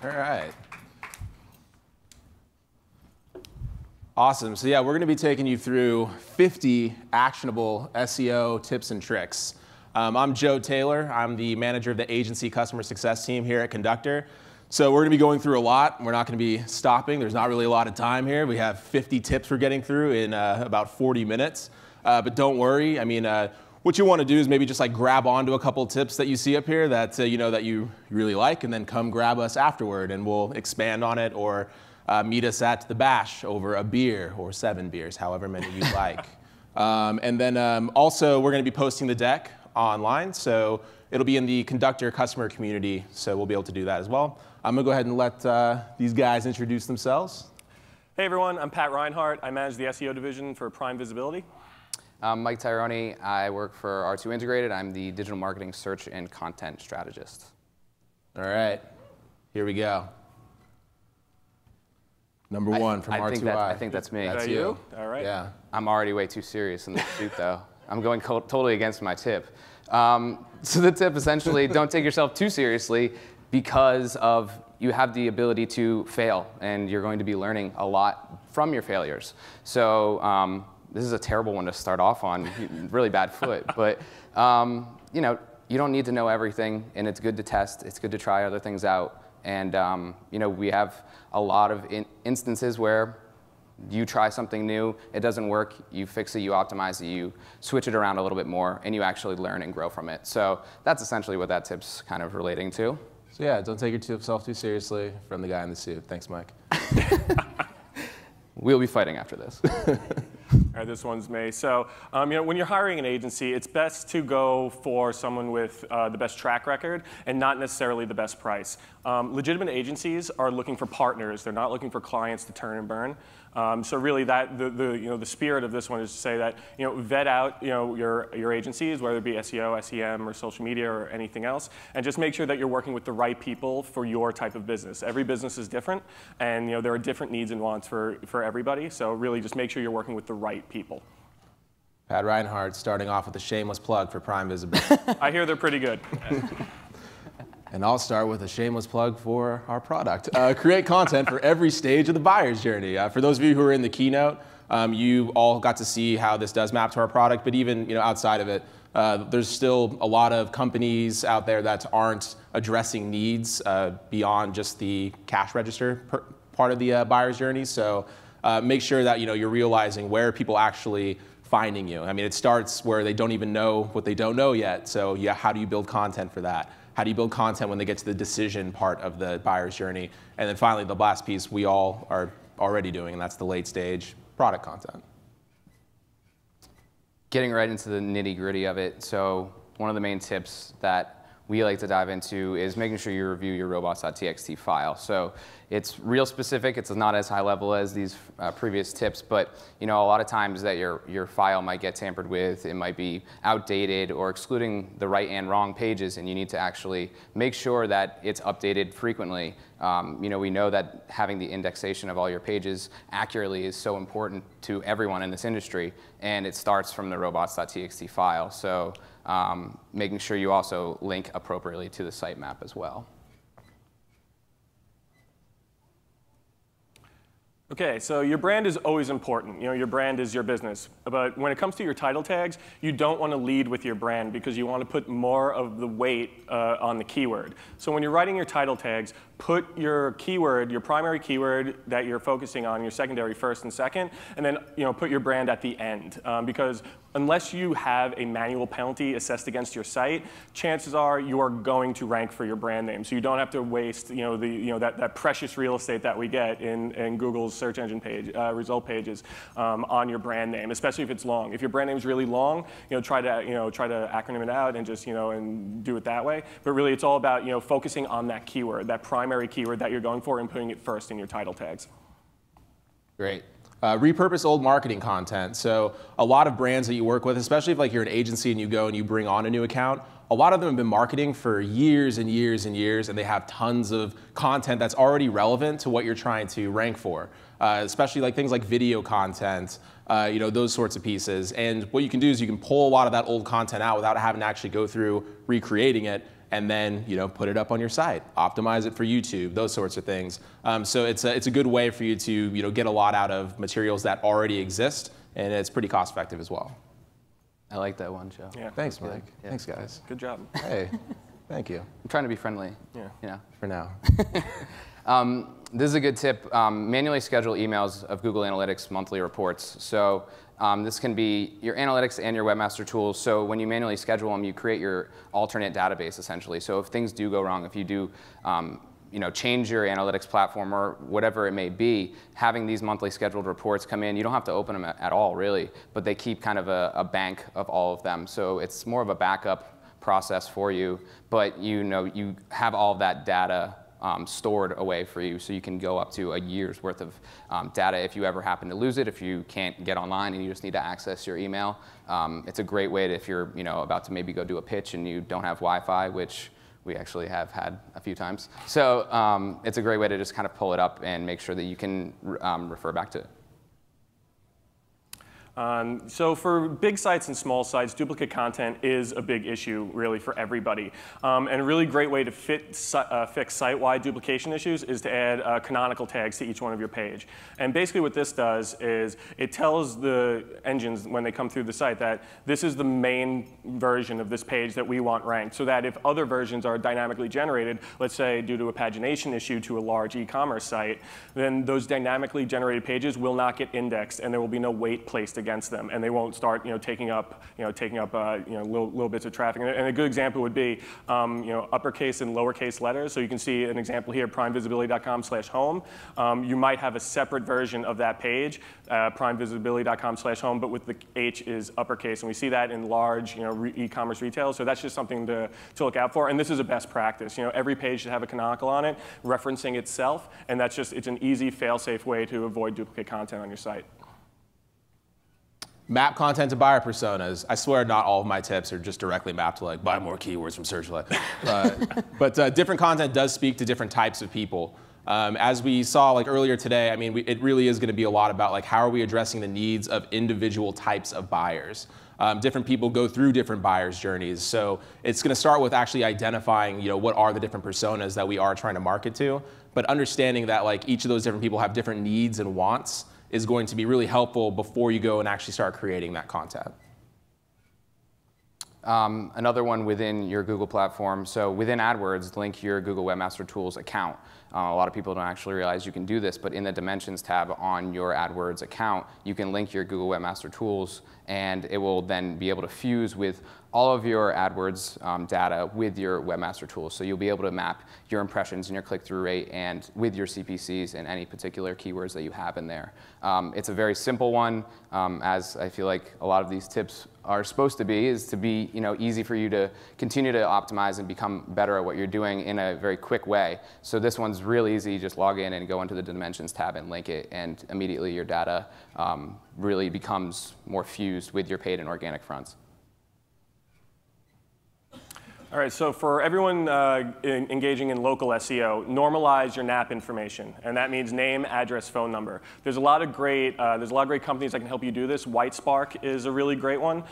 All right. Awesome. So yeah, we're going to be taking you through 50 actionable SEO tips and tricks. I'm Joe Taylor. I'm the manager of the agency customer success team here at Conductor. So we're going to be going through a lot. We're not going to be stopping. There's not really a lot of time here. We have 50 tips we're getting through in about 40 minutes. But don't worry. I mean, what you want to do is maybe just like grab onto a couple tips that you see up here that that you really like, and then come grab us afterward, and we'll expand on it, or meet us at the bash over a beer or 7 beers, however many you like. And then also we're going to be posting the deck online, so it'll be in the Conductor customer community, so we'll be able to do that as well. I'm going to go ahead and let these guys introduce themselves. Hey everyone, I'm Pat Reinhart. I manage the SEO division for Prime Visibility. I'm Mike Tirone. I work for R2 Integrated. I'm the digital marketing search and content strategist. All right, here we go. Number one from R2I. I think that's me. That's you? All right. Yeah. I'm already way too serious in the shoot, though. I'm going totally against my tip. So the tip, essentially, don't take yourself too seriously, because you have the ability to fail, and you're going to be learning a lot from your failures. So this is a terrible one to start off on, really bad foot. But you don't need to know everything, and it's good to test. It's good to try other things out. And we have a lot of instances where you try something new, it doesn't work, you fix it, you optimize it, you switch it around a little bit more, and you actually learn and grow from it. So that's essentially what that tip's kind of relating to. So yeah, don't take yourself too seriously, from the guy in the suit. Thanks, Mike. We'll be fighting after this. All right, this one's me. So, when you're hiring an agency, it's best to go for someone with the best track record and not necessarily the best price. Legitimate agencies are looking for partners. They're not looking for clients to turn and burn. So really, the spirit of this one is to say that vet out your agencies, whether it be SEO, SEM, or social media, or anything else, and just make sure that you're working with the right people for your type of business. Every business is different, and there are different needs and wants for everybody. So really, just make sure you're working with the right people. Pat Reinhart starting off with a shameless plug for Prime Visibility. I hear they're pretty good. And I'll start with a shameless plug for our product. Create content for every stage of the buyer's journey. For those of you who are in the keynote, you all got to see how this does map to our product, but even outside of it, there's still a lot of companies out there that aren't addressing needs beyond just the cash register part of the buyer's journey. So make sure that you're realizing where people actually finding you. I mean, it starts where they don't even know what they don't know yet. So yeah, how do you build content for that? How do you build content when they get to the decision part of the buyer's journey? And then finally, the last piece we all are already doing, and that's the late stage product content. Getting right into the nitty-gritty of it. So one of the main tips that we like to dive into is making sure you review your robots.txt file. So it's real specific. It's not as high level as these previous tips, but a lot of times that your file might get tampered with. It might be outdated or excluding the right and wrong pages, and you need to actually make sure that it's updated frequently. We know that having the indexation of all your pages accurately is so important to everyone in this industry, and it starts from the robots.txt file. So making sure you also link appropriately to the sitemap as well. Okay, so your brand is always important. Your brand is your business. But when it comes to your title tags, you don't want to lead with your brand, because you want to put more of the weight on the keyword. So when you're writing your title tags, put your keyword, your primary keyword that you're focusing on, your secondary first and second, and then put your brand at the end. Because unless you have a manual penalty assessed against your site, chances are you are going to rank for your brand name. So you don't have to waste that precious real estate that we get in Google's search engine page result pages on your brand name, especially if it's long. If your brand name is really long, try to acronym it out and just and do it that way. But really, it's all about focusing on that keyword, that primary keyword that you're going for, and putting it first in your title tags. Great. Repurpose old marketing content. So a lot of brands that you work with, especially if you're an agency and you go and you bring on a new account, a lot of them have been marketing for years and years and years, and they have tons of content that's already relevant to what you're trying to rank for, especially things like video content, those sorts of pieces. And what you can do is you can pull a lot of that old content out without having to actually go through recreating it, and then put it up on your site, optimize it for YouTube, those sorts of things. So it's a good way for you to get a lot out of materials that already exist, and it's pretty cost effective as well. I like that one, Joe. Yeah. Thanks, Mike. Yeah. Thanks, guys. Good job. Hey, thank you. I'm trying to be friendly. Yeah. For now. This is a good tip. Manually schedule emails of Google Analytics monthly reports. So this can be your analytics and your webmaster tools. So when you manually schedule them, you create your alternate database essentially. So if things do go wrong, if you do change your analytics platform or whatever it may be, having these monthly scheduled reports come in, you don't have to open them at all really, but they keep kind of a bank of all of them. So it's more of a backup process for you, but you have all of that data stored away for you, so you can go up to a year's worth of data if you ever happen to lose it, if you can't get online and you just need to access your email. It's a great way to, if you're about to maybe go do a pitch and you don't have Wi-Fi, which we actually have had a few times. So it's a great way to just kind of pull it up and make sure that you can refer back to it. So for big sites and small sites, duplicate content is a big issue really for everybody. And a really great way to fix site-wide duplication issues is to add canonical tags to each one of your page. And basically what this does is it tells the engines when they come through the site that this is the main version of this page that we want ranked, so that if other versions are dynamically generated, let's say due to a pagination issue to a large e-commerce site, then those dynamically generated pages will not get indexed and there will be no weight placed against them, and they won't start taking up little bits of traffic. And a good example would be uppercase and lowercase letters. So you can see an example here, primevisibility.com/home. You might have a separate version of that page, primevisibility.com/home, but with the H is uppercase, and we see that in large e-commerce retail. So that's just something to look out for. And this is a best practice. Every page should have a canonical on it referencing itself, and it's an easy fail-safe way to avoid duplicate content on your site. Map content to buyer personas. I swear not all of my tips are just directly mapped to buy more keywords from Searchlight. But different content does speak to different types of people. As we saw earlier today, it really is going to be a lot about how are we addressing the needs of individual types of buyers. Different people go through different buyers' journeys. So it's going to start with actually identifying what are the different personas that we are trying to market to, but understanding that each of those different people have different needs and wants is going to be really helpful before you go and actually start creating that content. Another one within your Google platform, so within AdWords, link your Google Webmaster Tools account. A lot of people don't actually realize you can do this, but in the Dimensions tab on your AdWords account, you can link your Google Webmaster Tools, and it will then be able to fuse with all of your AdWords data with your Webmaster Tools. So you'll be able to map your impressions and your click-through rate and with your CPCs and any particular keywords that you have in there. It's a very simple one, as I feel like a lot of these tips are supposed to be, is to be easy for you to continue to optimize and become better at what you're doing in a very quick way. So this one's really easy. Just log in and go into the Dimensions tab and link it, and immediately your data really becomes more fused with your paid and organic fronts. All right, so for everyone engaging in local SEO, normalize your NAP information, and that means name, address, phone number. There's a lot of great companies that can help you do this. Whitespark is a really great one.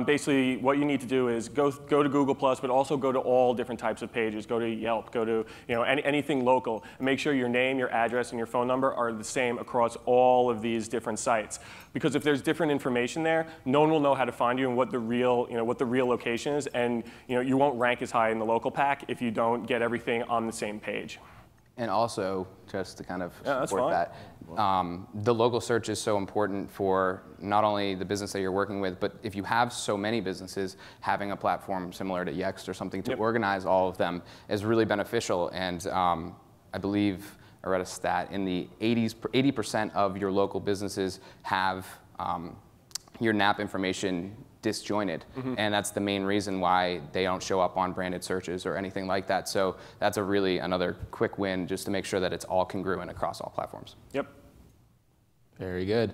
Basically, what you need to do is go to Google+, but also go to all different types of pages. Go to Yelp, go to anything local, and make sure your name, your address, and your phone number are the same across all of these different sites. Because if there's different information there, no one will know how to find you and what the real location is, and you won't rank as high in the local pack if you don't get everything on the same page. And also, just to kind of support that, the local search is so important for not only the business that you're working with, but if you have so many businesses, having a platform similar to Yext or something to organize all of them is really beneficial. And I believe I read a stat in the 80% of your local businesses have your NAP information disjointed, and that's the main reason why they don't show up on branded searches or anything like that. So that's another quick win, just to make sure that it's all congruent across all platforms. Yep. Very good.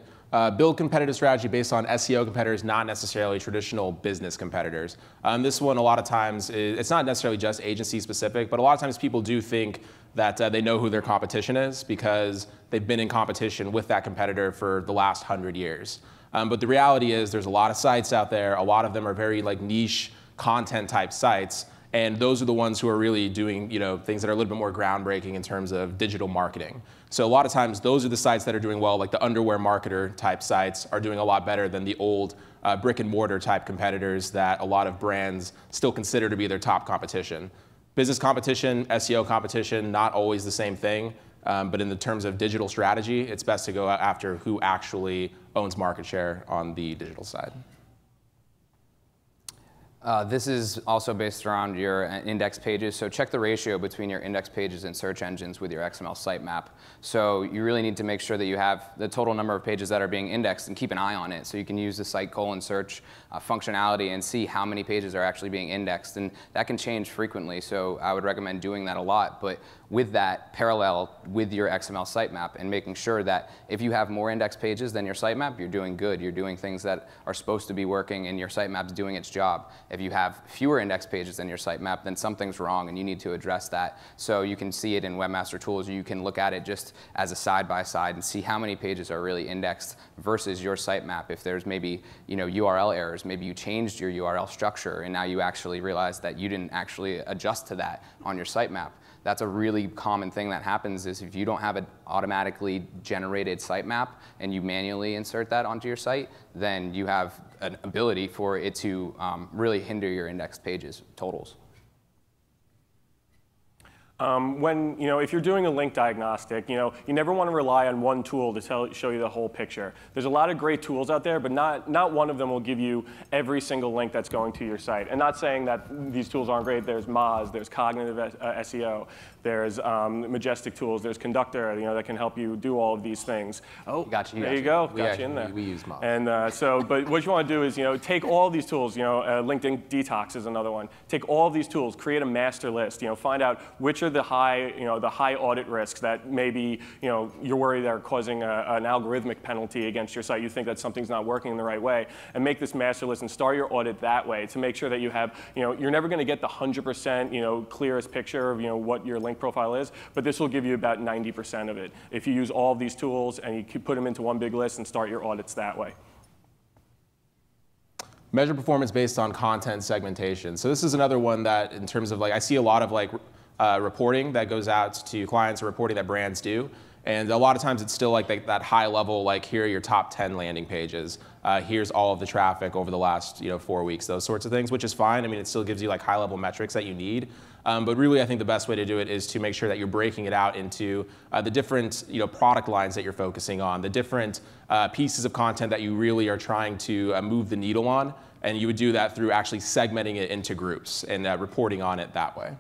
Build competitive strategy based on SEO competitors, not necessarily traditional business competitors. This one, a lot of times, it's not necessarily just agency specific, but a lot of times people do think that they know who their competition is because they've been in competition with that competitor for the last 100 years. But the reality is there's a lot of sites out there. A lot of them are very niche content type sites. And those are the ones who are really doing things that are a little bit more groundbreaking in terms of digital marketing. So a lot of times those are the sites that are doing well, like the underwear marketer type sites are doing a lot better than the old brick and mortar type competitors that a lot of brands still consider to be their top competition. Business competition, SEO competition, not always the same thing. But in the terms of digital strategy, it's best to go after who actually owns market share on the digital side. This is also based around your index pages. So check the ratio between your index pages and search engines with your XML sitemap. So you really need to make sure that you have the total number of pages that are being indexed and keep an eye on it. So you can use the site :search functionality and see how many pages are actually being indexed. And that can change frequently. So I would recommend doing that a lot. But with that, parallel with your XML sitemap and making sure that if you have more index pages than your sitemap, you're doing good. You're doing things that are supposed to be working and your sitemap's doing its job. If you have fewer index pages than your sitemap, then something's wrong and you need to address that. So you can see it in Webmaster Tools, or you can look at it just as a side-by-side and see how many pages are really indexed versus your sitemap. If there's maybe URL errors, maybe you changed your URL structure and now you actually realize that you didn't actually adjust to that on your sitemap. That's a really common thing that happens is if you don't have an automatically generated sitemap and you manually insert that onto your site, then you have an ability for it to really hinder your index pages totals. If you're doing a link diagnostic, you never want to rely on one tool to show you the whole picture. There's a lot of great tools out there, but not one of them will give you every single link that's going to your site. And not saying that these tools aren't great. There's Moz, there's Cognitive SEO, there's Majestic Tools, there's Conductor, that can help you do all of these things. Oh, gotcha, there you go, got you in there. We use Moz. And but what you want to do is, take all these tools. LinkedIn Detox is another one. Take all of these tools, create a master list. Find out which are the high audit risks that maybe you're worried they're causing an algorithmic penalty against your site. You think that something's not working in the right way, and make this master list and start your audit that way to make sure that you have you're never going to get the 100% clearest picture of what your link profile is, but this will give you about 90% of it if you use all of these tools and you put them into one big list and start your audits that way. Measure performance based on content segmentation. So this is another one that, in terms of I see a lot of reporting that goes out to clients or reporting that brands do. And a lot of times it's still that high level, here are your top 10 landing pages. Here's all of the traffic over the last 4 weeks, those sorts of things, which is fine. I mean, it still gives you high level metrics that you need. But really, I think the best way to do it is to make sure that you're breaking it out into the different product lines that you're focusing on, the different pieces of content that you really are trying to move the needle on. And you would do that through actually segmenting it into groups and reporting on it that way.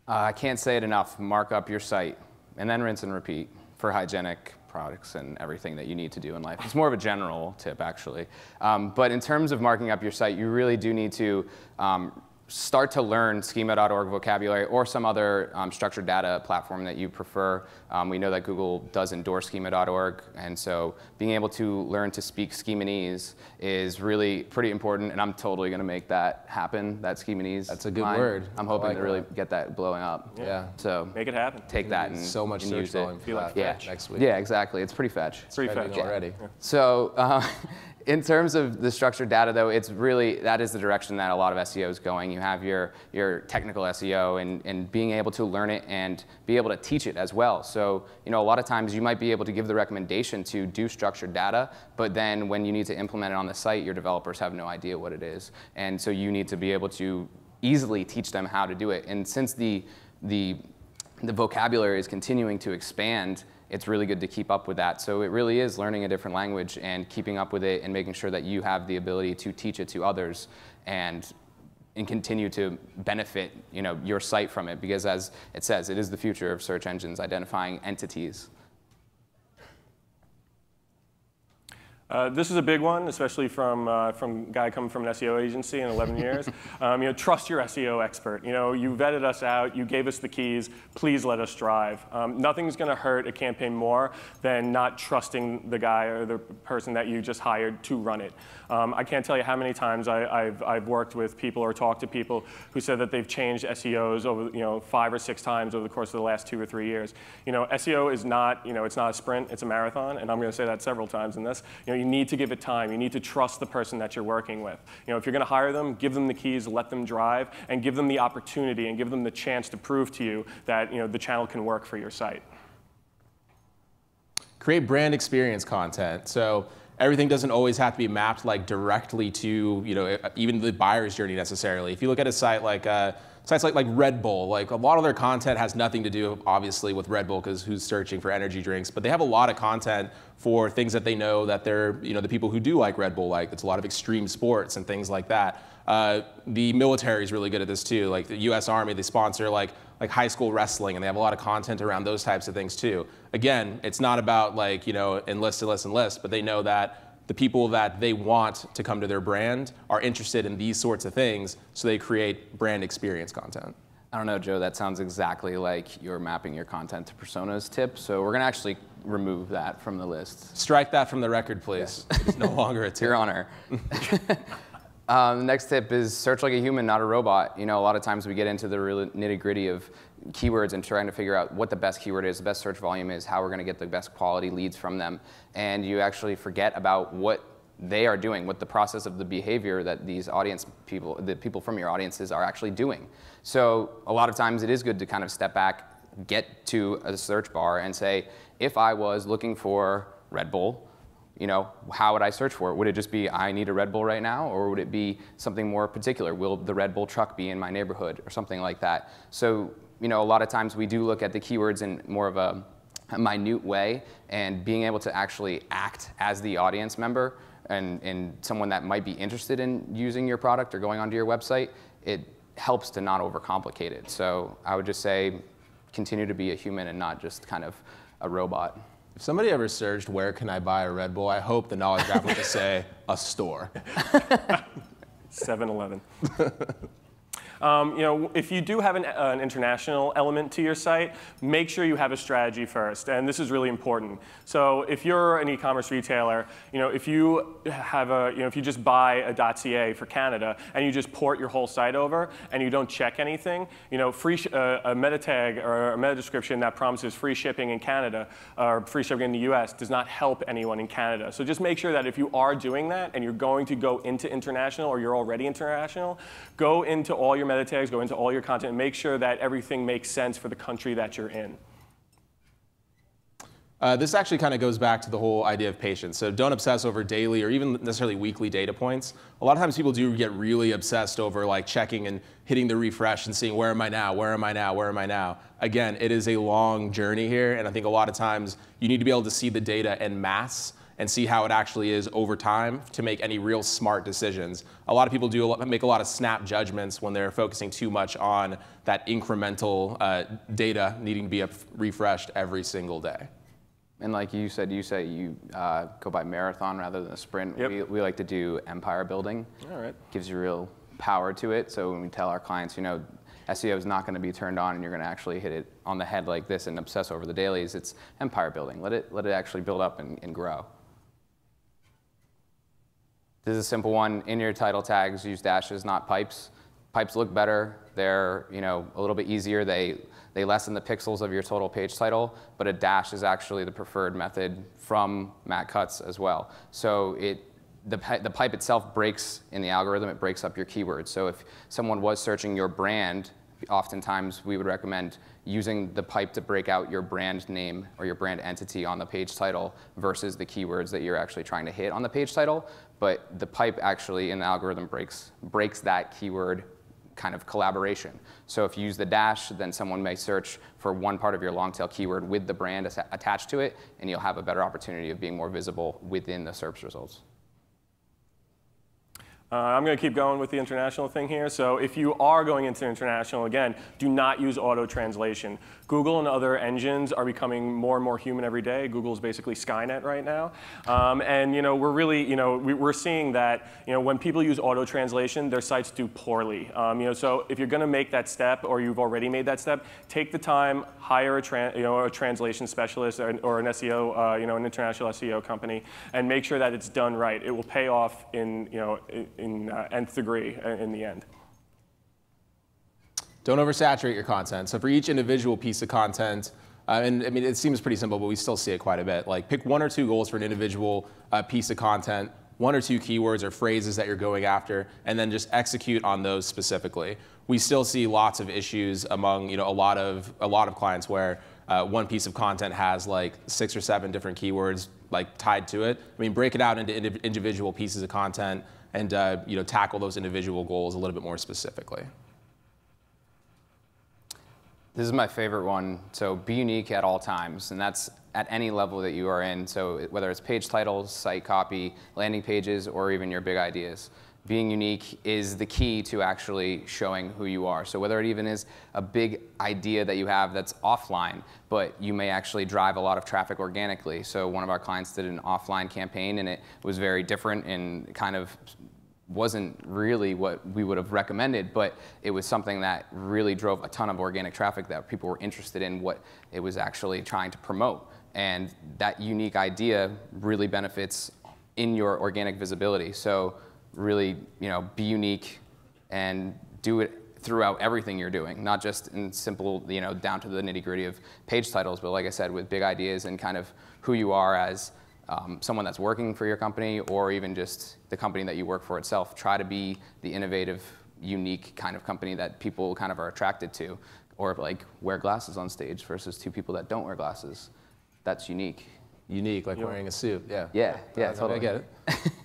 I can't say it enough. Mark up your site and then rinse and repeat for hygienic products and everything that you need to do in life. It's more of a general tip, actually. But in terms of marking up your site, you really do need to start to learn schema.org vocabulary or some other structured data platform that you prefer. We know that Google does endorse schema.org, and so being able to learn to speak Schemanese is really pretty important, and I'm totally going to make that happen, that Schemanese. That's a good word. I'm hoping to really get that blowing up. Yeah. So make it happen. Take that and so much search volume for that next week. Yeah, exactly. It's pretty fetch. It's pretty fetch already. Yeah. So in terms of the structured data, though, it's really, that is the direction that a lot of SEO is going. You have your technical SEO and being able to learn it and be able to teach it as well. So, a lot of times you might be able to give the recommendation to do structured data, but then when you need to implement it on the site, your developers have no idea what it is. And so you need to be able to easily teach them how to do it. And since the vocabulary is continuing to expand, it's really good to keep up with that. So it really is learning a different language and keeping up with it and making sure that you have the ability to teach it to others and continue to benefit your site from it, because as it says, it is the future of search engines identifying entities. This is a big one, especially from a guy coming from an SEO agency in 11 years. Trust your SEO expert. You vetted us out, you gave us the keys, please let us drive. Nothing's going to hurt a campaign more than not trusting the guy or the person that you just hired to run it. I can't tell you how many times I've worked with people or talked to people who said that they've changed SEOs over 5 or 6 times over the course of the last 2 or 3 years. SEO is not it's not a sprint, it's a marathon, and I'm going to say that several times in this. You need to give it time. You need to trust the person that you're working with. If you're going to hire them, give them the keys, let them drive, and give them the opportunity and give them the chance to prove to you that the channel can work for your site. Create brand experience content. So everything doesn't always have to be mapped directly to even the buyer's journey necessarily. If you look at a site like sites like Red Bull, a lot of their content has nothing to do obviously with Red Bull because who's searching for energy drinks, but they have a lot of content for things that they know that they're the people who do like Red Bull like. It's a lot of extreme sports and things like that. The military is really good at this too. Like the U.S. Army, they sponsor like high school wrestling, and they have a lot of content around those types of things too. Again, it's not about enlist, but they know that the people that they want to come to their brand are interested in these sorts of things, so they create brand experience content. I don't know, Joe, that sounds exactly like you're mapping your content to personas tip, so we're going to actually remove that from the list. Strike that from the record, please. It's no longer a tip. Your Honor. The next tip is search like a human, not a robot. A lot of times we get into the real nitty-gritty of keywords and trying to figure out what the best keyword is, the best search volume is, how we're going to get the best quality leads from them. And you actually forget about what they are doing, what the process of the behavior that these audience people, the people from your audiences are actually doing. So a lot of times it is good to kind of step back, get to a search bar and say, if I was looking for Red Bull, how would I search for it? Would it just be, I need a Red Bull right now? Or would it be something more particular? Will the Red Bull truck be in my neighborhood? Or something like that. So, a lot of times we do look at the keywords in more of a minute way, and being able to actually act as the audience member and someone that might be interested in using your product or going onto your website, it helps to not overcomplicate it. So I would just say, continue to be a human and not just kind of a robot. If somebody ever searched, where can I buy a Red Bull, I hope the knowledge graph would just say, a store. 7-Eleven. If you do have an international element to your site, make sure you have a strategy first, and this is really important. So if you're an e-commerce retailer, if you have if you just buy a .ca for Canada and you just port your whole site over and you don't check anything, a meta tag or a meta description that promises free shipping in Canada or free shipping in the US does not help anyone in Canada. So just make sure that if you are doing that and you're going to go into international or you're already international, go into all your meta tags, go into all your content, and make sure that everything makes sense for the country that you're in. This actually kind of goes back to the whole idea of patience. So don't obsess over daily or even necessarily weekly data points. A lot of times people do get really obsessed over checking and hitting the refresh and seeing where am I now, where am I now, where am I now. Again, it is a long journey here, and I think a lot of times you need to be able to see the data en masse and see how it actually is over time to make any real smart decisions. A lot of people make a lot of snap judgments when they're focusing too much on that incremental data needing to be refreshed every single day. And like you say you go by marathon rather than a sprint. Yep. We like to do empire building. All right. Gives you real power to it. So when we tell our clients, SEO is not going to be turned on and you're going to actually hit it on the head like this and obsess over the dailies. It's empire building. Let it actually build up and grow. This is a simple one. In your title tags, use dashes, not pipes. Pipes look better. They're a little bit easier. They lessen the pixels of your total page title, but a dash is actually the preferred method from Matt Cutts as well. So the pipe itself breaks in the algorithm. It breaks up your keywords. So if someone was searching your brand, oftentimes we would recommend using the pipe to break out your brand name or your brand entity on the page title versus the keywords that you're actually trying to hit on the page title. But the pipe actually in the algorithm breaks that keyword kind of collaboration. So if you use the dash, then someone may search for one part of your long tail keyword with the brand attached to it, and you'll have a better opportunity of being more visible within the search results. I'm going to keep going with the international thing here. So if you are going into international, again, do not use auto translation. Google and other engines are becoming more and more human every day. Google is basically Skynet right now. And we're really, we're seeing that when people use auto translation, their sites do poorly. So if you're going to make that step, or you've already made that step, take the time, hire a translation specialist or an SEO, an international SEO company, and make sure that it's done right. It will pay off in nth degree in the end. Don't oversaturate your content. So for each individual piece of content, And I mean, it seems pretty simple, but we still see it quite a bit. Like pick 1 or 2 goals for an individual piece of content, 1 or 2 keywords or phrases that you're going after, and then just execute on those specifically. We still see lots of issues among a lot of clients where one piece of content has like 6 or 7 different keywords like tied to it. I mean, break it out into individual pieces of content and tackle those individual goals a little bit more specifically. This is my favorite one. So be unique at all times, and that's at any level that you are in. So whether it's page titles, site copy, landing pages, or even your big ideas. Being unique is the key to actually showing who you are. So whether it even is a big idea that you have that's offline, but you may actually drive a lot of traffic organically. So one of our clients did an offline campaign, and it was very different and kind of wasn't really what we would have recommended, but it was something that really drove a ton of organic traffic that people were interested in what it was actually trying to promote. And that unique idea really benefits in your organic visibility. So really, be unique and do it throughout everything you're doing, not just in simple, down to the nitty-gritty of page titles, but like I said, with big ideas and kind of who you are as someone that's working for your company, or even just the company that you work for itself. Try to be the innovative, unique kind of company that people kind of are attracted to, or like wear glasses on stage versus 2 people that don't wear glasses. That's unique. Unique, like wearing a suit, yeah. Yeah, totally. I get it.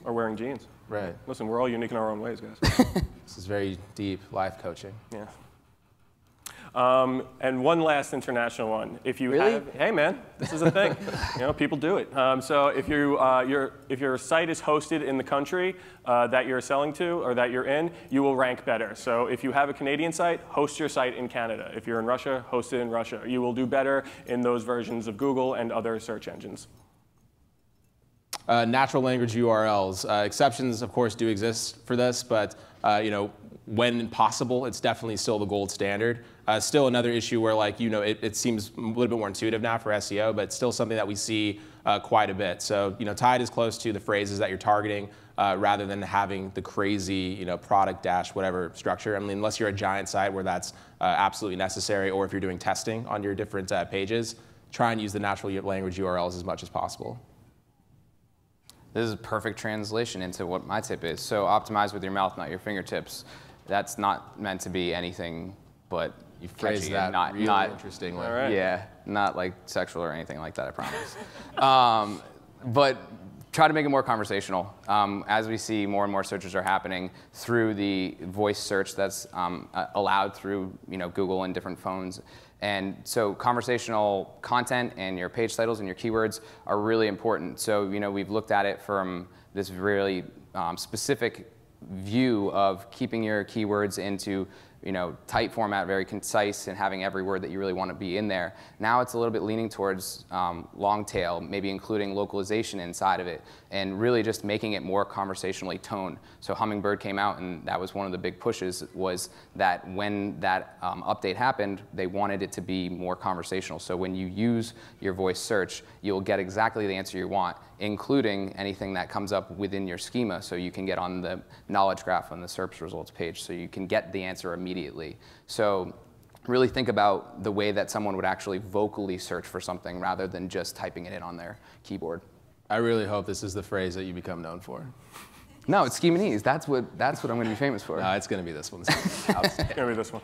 Or wearing jeans. Right. Listen, we're all unique in our own ways, guys. This is very deep life coaching. Yeah. And one last international one. If you Really? have, hey man, this is a thing. People do it. So if your site is hosted in the country that you're selling to or that you're in, you will rank better. So if you have a Canadian site, host your site in Canada. If you're in Russia, host it in Russia. You will do better in those versions of Google and other search engines. Natural language URLs. Exceptions, of course, do exist for this, but when possible, it's definitely still the gold standard. Still another issue where it seems a little bit more intuitive now for SEO, but it's still something that we see quite a bit. So tie it as close to the phrases that you're targeting rather than having the crazy product dash whatever structure. I mean, unless you're a giant site where that's absolutely necessary, or if you're doing testing on your different pages, try and use the natural language URLs as much as possible. This is a perfect translation into what my tip is. So optimize with your mouth, not your fingertips. That's not meant to be anything but you phrase that not interestingly. All right. Yeah, not like sexual or anything like that, I promise. But try to make it more conversational. As we see more and more searches are happening through the voice search that's allowed through Google and different phones. And so conversational content and your page titles and your keywords are really important. So we've looked at it from this really specific view of keeping your keywords into tight format, very concise, and having every word that you really want to be in there. Now it's a little bit leaning towards long tail, maybe including localization inside of it, and really just making it more conversationally toned. So Hummingbird came out, and that was one of the big pushes, was that when that update happened, they wanted it to be more conversational. So when you use your voice search, you'll get exactly the answer you want, including anything that comes up within your schema, so you can get on the knowledge graph on the SERPs results page, so you can get the answer immediately. So really think about the way that someone would actually vocally search for something rather than just typing it in on their keyboard. I really hope this is the phrase that you become known for. No, it's schemanese. That's what I'm going to be famous for. No, it's going to be this one. It's going to be this one.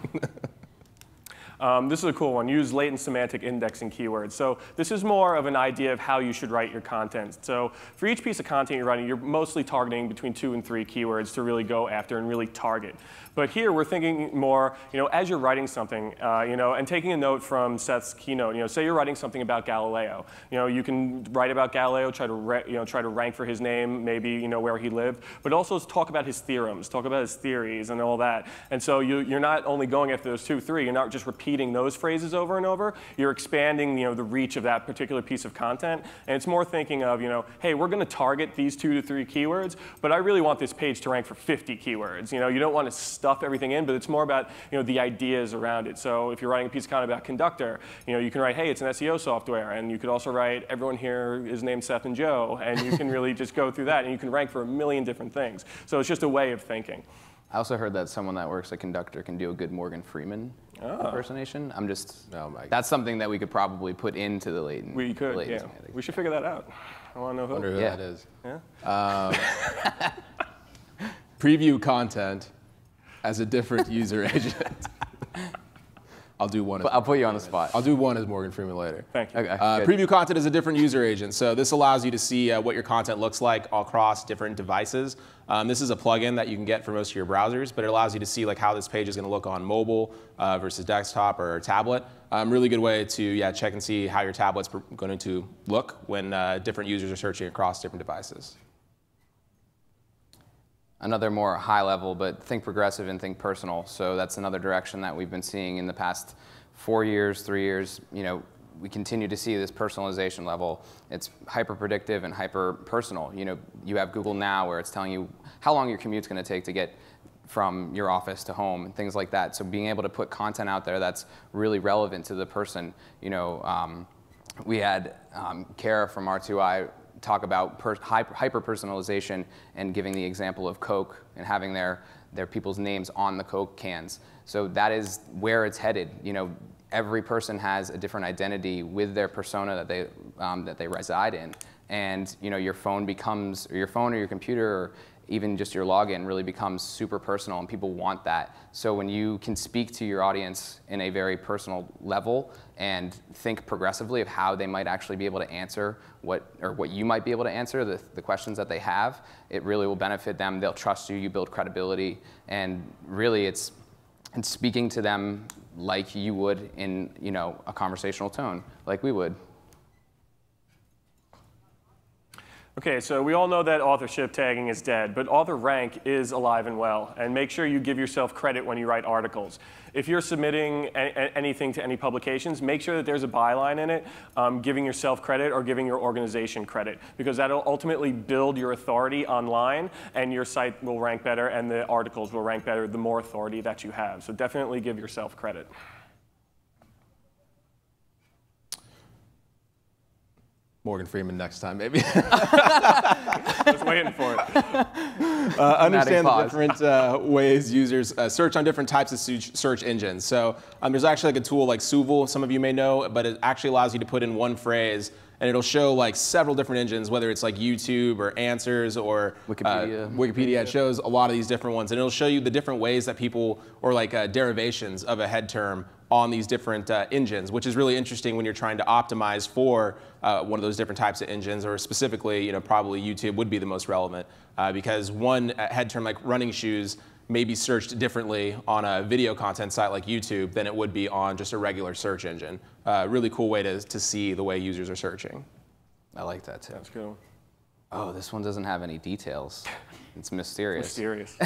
This is a cool one. Use latent semantic indexing keywords. So this is more of an idea of how you should write your content. So for each piece of content you're writing, you're mostly targeting between 2 and 3 keywords to really go after and really target. But here we're thinking more, as you're writing something, and taking a note from Seth's keynote. Say you're writing something about Galileo. You can write about Galileo, try to rank for his name, maybe where he lived, but also talk about his theorems, talk about his theories, and all that. And so you're not only going after those 2, 3. You're not just repeating those phrases over and over. You're expanding, the reach of that particular piece of content. And it's more thinking of, hey, we're going to target these 2 to 3 keywords, but I really want this page to rank for 50 keywords. You don't want to stuff everything in, but it's more about the ideas around it. So if you're writing a piece of content about Conductor, you can write, hey, it's an SEO software, and you could also write, everyone here is named Seth and Joe, and you can really just go through that, and you can rank for a million different things. So it's just a way of thinking. I also heard that someone that works at Conductor can do a good Morgan Freeman impersonation. I'm just, Oh my God. that's something that we could probably put into the latent. We could, latent yeah. semantics. We should figure that out. I want to know who. Wonder who Yeah. that is. Yeah? Preview content as a different user agent. I'll do one. I'll put you on the spot. I'll do one as Morgan Freeman later. Thank you. Okay, good. Preview content is a different user agent. So this allows you to see what your content looks like across different devices. This is a plugin that you can get for most of your browsers, but it allows you to see like how this page is going to look on mobile versus desktop or tablet. Really good way to check and see how your tablet's going to look when different users are searching across different devices. Another more high level, but think progressive and think personal. So that's another direction that we've been seeing in the past 4 years, 3 years. You know, we continue to see this personalization level. It's hyper predictive and hyper personal. You know, you have Google Now where it's telling you how long your commute's going to take to get from your office to home and things like that. So being able to put content out there that's really relevant to the person. You know, we had Kara from R2I talk about hyper-personalization and giving the example of Coke and having their people's names on the Coke cans. So that is where it's headed. You know, every person has a different identity with their persona that they reside in. And you know, your phone or your computer or even just your login really becomes super personal, and people want that. So when you can speak to your audience in a very personal level and think progressively of how they might actually be able to answer what you might be able to answer, the questions that they have, it really will benefit them. They'll trust you, you build credibility, and really it's speaking to them like you would in, you know, a conversational tone, like we would. Okay, so we all know that authorship tagging is dead, but author rank is alive and well. And make sure you give yourself credit when you write articles. If you're submitting anything to any publications, make sure that there's a byline in it, giving yourself credit or giving your organization credit, because that'll ultimately build your authority online, and your site will rank better, and the articles will rank better the more authority that you have. So definitely give yourself credit. Morgan Freeman next time, maybe. I was waiting for it. Understand the different ways users search on different types of search engines. So there's actually like a tool like Suval, some of you may know, but it actually allows you to put in one phrase, and it'll show like several different engines, whether it's like YouTube or Answers or Wikipedia. It shows a lot of these different ones, and it'll show you the different ways that people, or like derivations of a head term on these different engines, which is really interesting when you're trying to optimize for one of those different types of engines, or specifically, you know, probably YouTube would be the most relevant because one head term like running shoes may be searched differently on a video content site like YouTube than it would be on just a regular search engine. Really cool way to see the way users are searching. I like that too. That's cool. Oh, this one doesn't have any details. It's mysterious. Mysterious.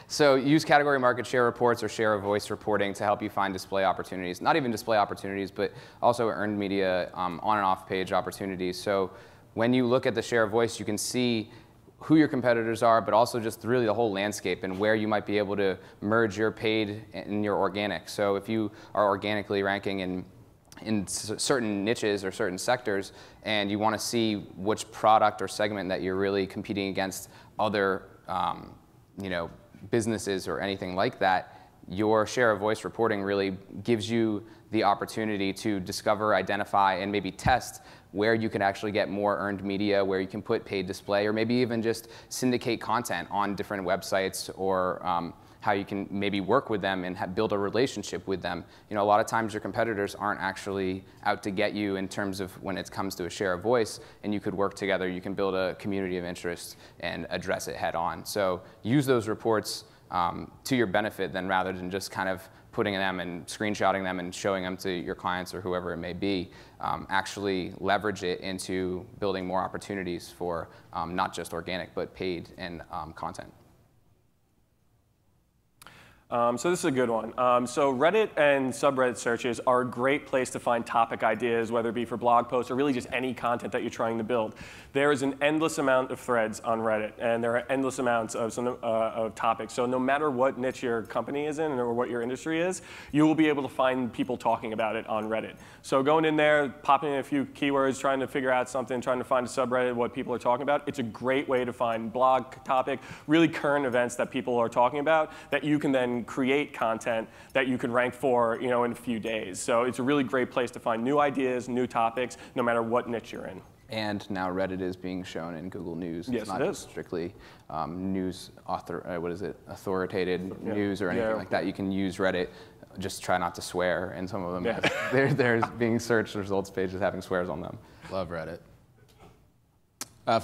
So use category market share reports or share of voice reporting to help you find display opportunities. Not even display opportunities, but also earned media on and off page opportunities. So when you look at the share of voice, you can see who your competitors are, but also just really the whole landscape and where you might be able to merge your paid and your organic. So if you are organically ranking in certain niches or certain sectors, and you want to see which product or segment that you're really competing against other you know, businesses or anything like that, your share of voice reporting really gives you the opportunity to discover, identify, and maybe test where you can actually get more earned media, where you can put paid display, or maybe even just syndicate content on different websites, or how you can maybe work with them and build a relationship with them. You know, a lot of times your competitors aren't actually out to get you in terms of when it comes to a share of voice, and you could work together. You can build a community of interest and address it head on. So use those reports to your benefit, then rather than just kind of putting them and screenshotting them and showing them to your clients or whoever it may be. Actually leverage it into building more opportunities for not just organic, but paid and content. So this is a good one. So Reddit and subreddit searches are a great place to find topic ideas, whether it be for blog posts or really just any content that you're trying to build. There is an endless amount of threads on Reddit, and there are endless amounts of topics. So no matter what niche your company is in or what your industry is, you will be able to find people talking about it on Reddit. So going in there, popping in a few keywords, trying to figure out something, trying to find a subreddit, what people are talking about, it's a great way to find blog topic, really current events that people are talking about that you can then can create content that you can rank for, in a few days. So it's a really great place to find new ideas, new topics, no matter what niche you're in. And now Reddit is being shown in Google News. Yes, it's not it just is. Strictly authoritative news or anything like that. You can use Reddit. Just try not to swear, and some of them, there's being search results pages having swears on them. Love Reddit.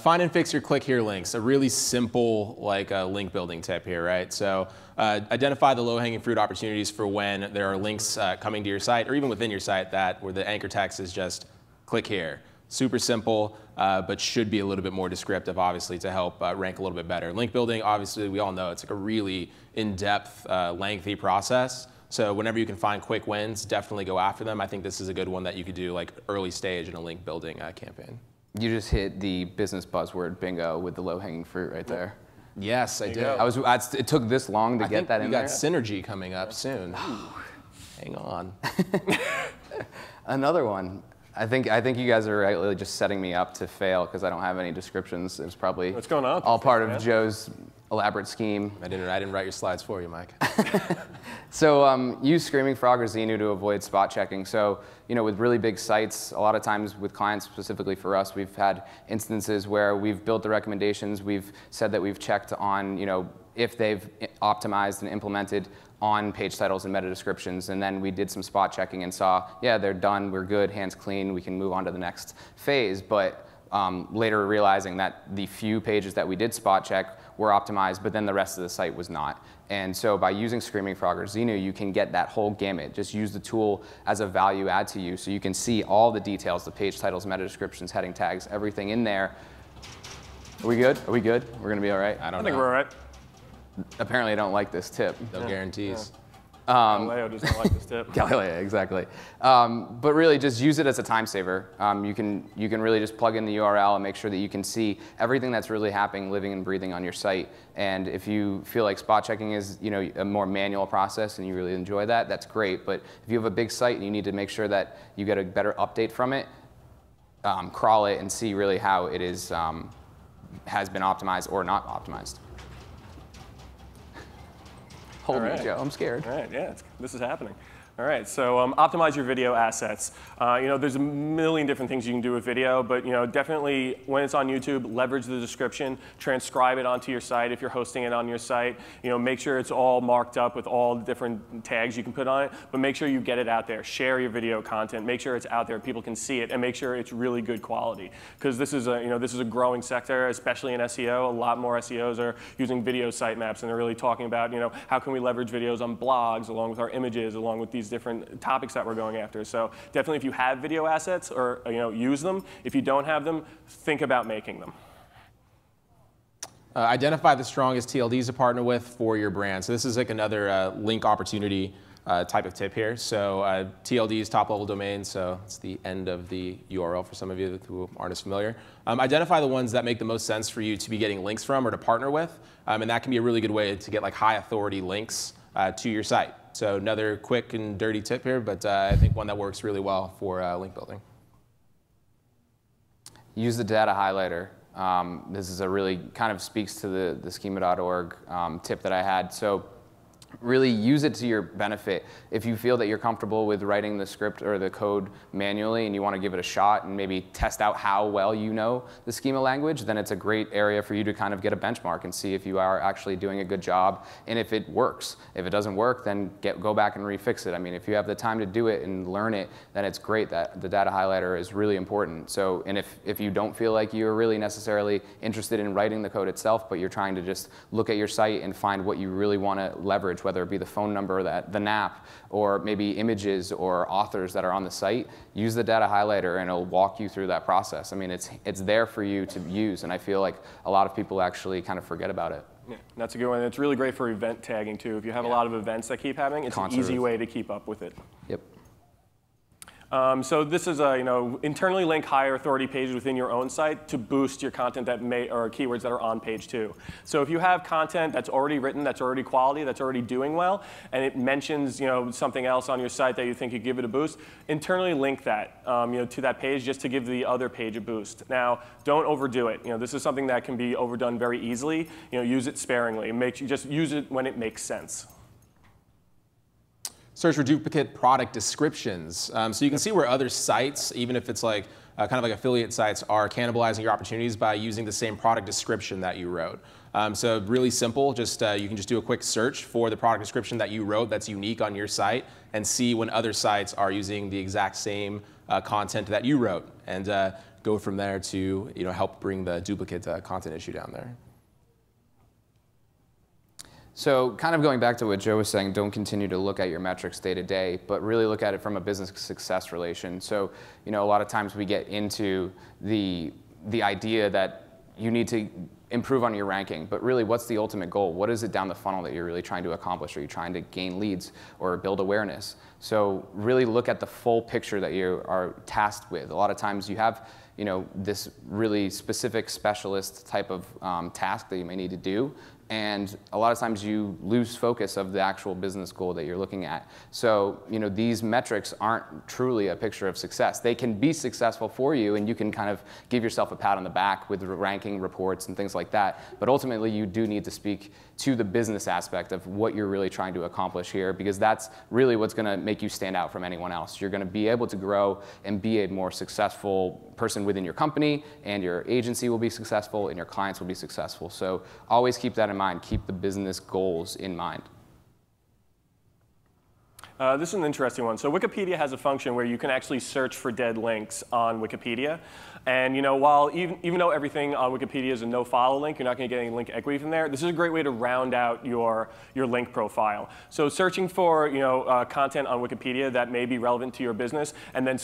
Find and fix your click here links. A really simple link building tip here, right? So identify the low-hanging fruit opportunities for when there are links coming to your site, or even within your site where the anchor text is just click here. Super simple, but should be a little bit more descriptive, obviously, to help rank a little bit better. Link building, obviously, we all know it's like a really in-depth, lengthy process. So whenever you can find quick wins, definitely go after them. I think this is a good one that you could do early stage in a link building campaign. You just hit the business buzzword bingo with the low-hanging fruit right there. Yes, I did. It took this long to get that in there. We got synergy coming up soon. Hang on. Another one. I think you guys are really just setting me up to fail because I don't have any descriptions. It was probably what's going on? All part of Joe's elaborate scheme. I didn't write your slides for you, Mike. So use Screaming Frog or Xenu to avoid spot checking. So with really big sites, a lot of times with clients, specifically for us, we've had instances where we've built the recommendations. We've said that we've checked on if they've optimized and implemented on page titles and meta descriptions, and then we did some spot checking and saw, yeah, they're done, we're good, hands clean, we can move on to the next phase. But later realizing that the few pages that we did spot check were optimized, but then the rest of the site was not. And so by using Screaming Frog or Xenu, you can get that whole gamut. Just use the tool as a value add to you, so you can see all the details, the page titles, meta descriptions, heading tags, everything in there. Are we good? Are we good? We're gonna be all right? I think we're all right. Apparently I don't like this tip. No guarantees. Galileo does not like this tip. Galileo, exactly. But really just use it as a time saver. You can really just plug in the URL and make sure that you can see everything that's really happening, living and breathing on your site. And if you feel like spot checking is a more manual process and you really enjoy that, that's great. But if you have a big site and you need to make sure that you get a better update from it, crawl it and see really how it is has been optimized or not optimized. Hold me, Joe. I'm scared. All right, yeah, this is happening. All right, so optimize your video assets. There's a million different things you can do with video, but definitely when it's on YouTube, leverage the description, transcribe it onto your site if you're hosting it on your site. Make sure it's all marked up with all the different tags you can put on it, but make sure you get it out there. Share your video content. Make sure it's out there, people can see it, and make sure it's really good quality. Because this is a growing sector, especially in SEO. A lot more SEOs are using video sitemaps, and they're really talking about how can we leverage videos on blogs along with our images, along with these different topics that we're going after. So definitely if you have video assets, or use them. If you don't have them, think about making them. Identify the strongest TLDs to partner with for your brand. So this is another link opportunity type of tip here. So TLD is top-level domains, so it's the end of the URL for some of you who aren't as familiar. Identify the ones that make the most sense for you to be getting links from or to partner with, and that can be a really good way to get high-authority links to your site. So another quick and dirty tip here, but I think one that works really well for link building. Use the data highlighter. This is a really kind of speaks to the schema.org tip that I had. So really use it to your benefit. If you feel that you're comfortable with writing the script or the code manually and you want to give it a shot and maybe test out how well you know the schema language, then it's a great area for you to kind of get a benchmark and see if you are actually doing a good job and if it works. If it doesn't work, then go back and refix it. I mean, if you have the time to do it and learn it, then it's great. That the data highlighter is really important. So, and if you don't feel like you're really necessarily interested in writing the code itself, but you're trying to just look at your site and find what you really want to leverage, whether it be the phone number, the NAP, or maybe images or authors that are on the site, use the data highlighter and it'll walk you through that process. I mean, it's there for you to use, and I feel like a lot of people actually kind of forget about it. Yeah, that's a good one. It's really great for event tagging too. If you have a lot of events that keep happening, it's an easy way to keep up with it. Yep. So this is a internally link higher authority pages within your own site to boost your content that or keywords that are on page 2. So if you have content that's already written, that's already quality, that's already doing well, and it mentions something else on your site that you think could give it a boost, internally link that to that page just to give the other page a boost. Now don't overdo it. This is something that can be overdone very easily. Use it sparingly. Just use it when it makes sense. search for duplicate product descriptions. So you can see where other sites, even if it's like kind of like affiliate sites, are cannibalizing your opportunities by using the same product description that you wrote. So really simple, just you can just do a quick search for the product description that you wrote that's unique on your site and see when other sites are using the exact same content that you wrote, and go from there to help bring the duplicate content issue down there. So kind of going back to what Joe was saying, don't continue to look at your metrics day to day, but really look at it from a business success relation. So a lot of times we get into the idea that you need to improve on your ranking, but really what's the ultimate goal? What is it down the funnel that you're really trying to accomplish? Are you trying to gain leads or build awareness? So really look at the full picture that you are tasked with. A lot of times you have this really specific specialist type of task that you may need to do, and a lot of times you lose focus of the actual business goal that you're looking at. So these metrics aren't truly a picture of success. They can be successful for you, and you can kind of give yourself a pat on the back with ranking reports and things like that. But ultimately, you do need to speak to the business aspect of what you're really trying to accomplish here, because that's really what's going to make you stand out from anyone else. You're going to be able to grow and be a more successful person within your company, and your agency will be successful, and your clients will be successful. So always keep that in mind. Keep the business goals in mind. This is an interesting one. So Wikipedia has a function where you can actually search for dead links on Wikipedia. And while even though everything on Wikipedia is a no-follow link, you're not going to get any link equity from there. This is a great way to round out your link profile. So searching for content on Wikipedia that may be relevant to your business, and then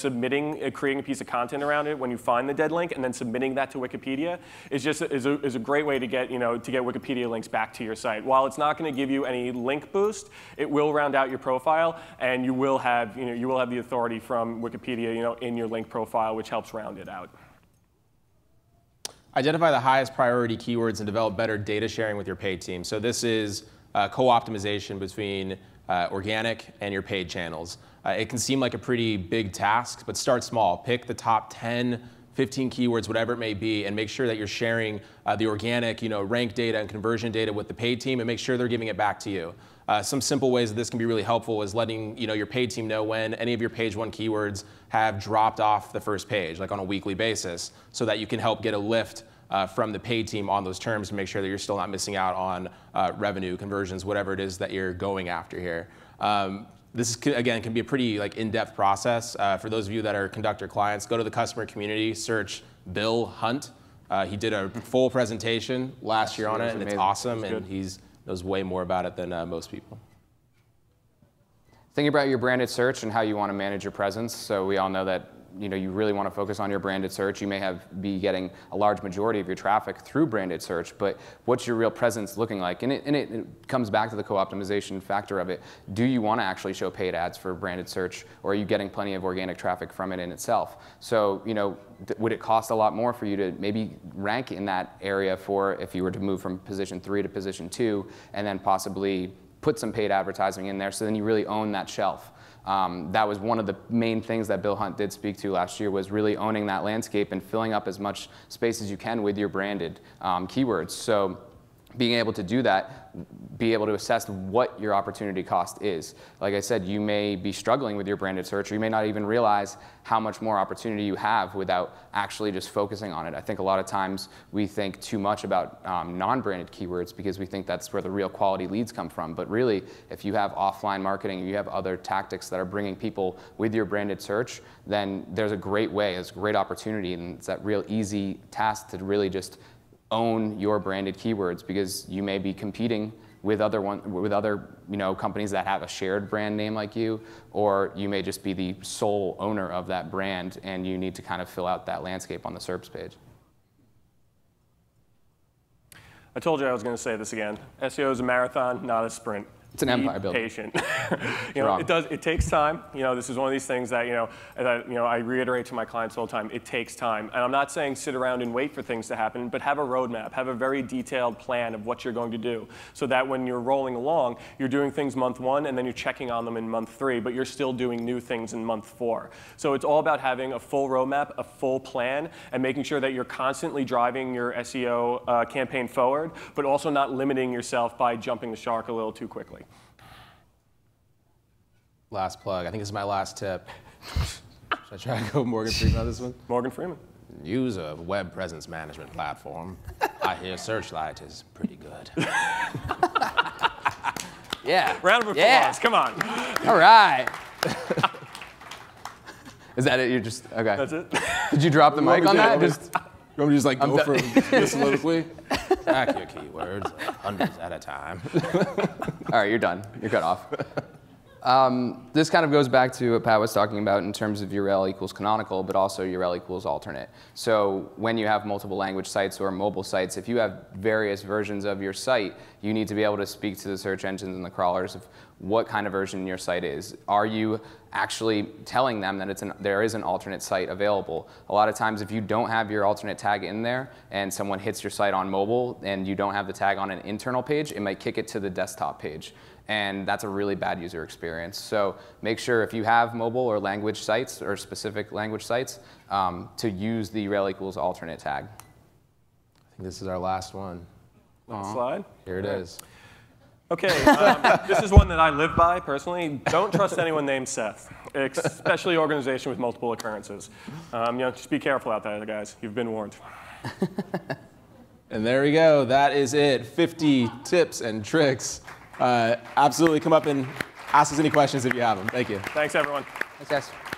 creating a piece of content around it when you find the dead link, and then submitting that to Wikipedia is a great way to get Wikipedia links back to your site. While it's not going to give you any link boost, it will round out your profile, and you will have the authority from Wikipedia in your link profile, which helps round it out. Identify the highest priority keywords and develop better data sharing with your paid team. So this is co-optimization between organic and your paid channels. It can seem like a pretty big task, but start small. Pick the top 10, 15 keywords, whatever it may be, and make sure that you're sharing the organic rank data and conversion data with the paid team, and make sure they're giving it back to you. Some simple ways that this can be really helpful is letting your paid team know when any of your page 1 keywords have dropped off the first page, like on a weekly basis, so that you can help get a lift from the paid team on those terms to make sure that you're still not missing out on revenue, conversions, whatever it is that you're going after here. This again can be a pretty in-depth process. For those of you that are Conductor clients, go to the customer community, search Bill Hunt. He did a full presentation last year on it, and it's awesome, and he knows way more about it than most people. Think about your branded search and how you want to manage your presence. So we all know that you really want to focus on your branded search. You may be getting a large majority of your traffic through branded search, but what's your real presence looking like? And it comes back to the co-optimization factor of it. Do you want to actually show paid ads for branded search, or are you getting plenty of organic traffic from it in itself? So would it cost a lot more for you to maybe rank in that area for if you were to move from position 3 to position 2, and then possibly put some paid advertising in there, so then you really own that shelf? That was one of the main things that Bill Hunt did speak to last year, was really owning that landscape and filling up as much space as you can with your branded keywords. So being able to do that, be able to assess what your opportunity cost is. Like I said, you may be struggling with your branded search, or you may not even realize how much more opportunity you have without actually just focusing on it. I think a lot of times we think too much about non-branded keywords because we think that's where the real quality leads come from. But really, if you have offline marketing, or you have other tactics that are bringing people with your branded search, then there's a great way, it's a great opportunity, and it's that real easy task to really just own your branded keywords, because you may be competing with other companies that have a shared brand name like you, or you may just be the sole owner of that brand, and you need to kind of fill out that landscape on the SERPs page. I told you I was going to say this again. SEO is a marathon, not a sprint. It's an empire building. Patient. It takes time. This is one of these things that I reiterate to my clients all the time. It takes time, and I'm not saying sit around and wait for things to happen, but have a roadmap, have a very detailed plan of what you're going to do, so that when you're rolling along, you're doing things month 1, and then you're checking on them in month 3, but you're still doing new things in month 4. So it's all about having a full roadmap, a full plan, and making sure that you're constantly driving your SEO campaign forward, but also not limiting yourself by jumping the shark a little too quickly. last plug. I think this is my last tip. Should I try to go Morgan Freeman on this one? Morgan Freeman. Use a web presence management platform. I hear Searchlight is pretty good. Yeah. Round of applause. Yeah. Come on. All right. Is that it? You're just, okay. That's it? Did you drop the mic on that? You want me to just like go for this soliloquy? Track your keywords, hundreds at a time. All right, you're done. You're cut off. This kind of goes back to what Pat was talking about in terms of URL equals canonical, but also URL equals alternate. So when you have multiple language sites or mobile sites, if you have various versions of your site, you need to be able to speak to the search engines and the crawlers of what kind of version your site is. Are you actually telling them that there is an alternate site available? A lot of times if you don't have your alternate tag in there and someone hits your site on mobile and you don't have the tag on an internal page, it might kick it to the desktop page. And that's a really bad user experience. So make sure if you have mobile or language sites or specific language sites to use the URL equals alternate tag. I think this is our last one. Last slide. Here it is. Okay, this is one that I live by personally. Don't trust anyone named Seth, especially organization with multiple occurrences. Just be careful out there, guys. You've been warned. And there we go. That is it. 50 tips and tricks. Absolutely come up and ask us any questions if you have them. Thank you. Thanks, everyone. Thanks, guys.